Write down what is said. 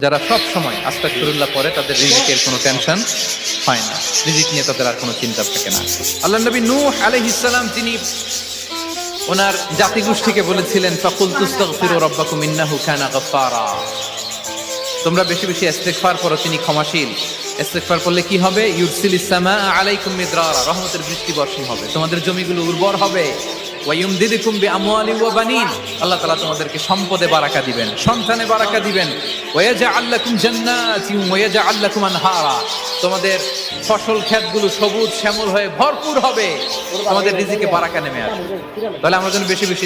যারা সব সময় আস্তাগফিরুল্লাহ পড়ে তাদের রিজিকের কোনো টেনশন হয় না, রিজিক নিয়ে তাদের আর কোনো চিন্তা থাকে না। আল্লাহর নবী নূহ আলাইহিস সালাম তিনি ওনার জাতিগোষ্ঠীকে বলেছিলেন, ফাকুলতু আস্তাগফিরু রাব্বাকুম ইন্নাহু কানা গাফফারা, তোমরা বেশি বেশি ইস্তিগফার করো, তিনি ক্ষমাশীল। ইস্তিগফার করলে কি হবে? ইউরসিলিস সামাআ আলাইকুম মিদরারা, রহমতের বৃষ্টি বর্ষণ হবে, তোমাদের জমিগুলো উর্বর হবে। ওয়া ইউমদিদুকুম বিআমওয়ালিন ওয়া বানিন, আল্লাহ তাআলা তোমাদেরকে সম্পদে বারাকা দিবেন, সন্তানে বারাকা দিবেন। ওয়া ইয়াজআল লাকুম জান্নাতিন ওয়া ইয়াজআল লাকুম আনহারা, তোমাদের ফসল ক্ষেতগুলো সবুজ শ্যামল হয়ে ভরপুর হবে, তোমাদের রিজিকে বারাকা নেমে আসবে। তাহলে আমরা যেন বেশি বেশি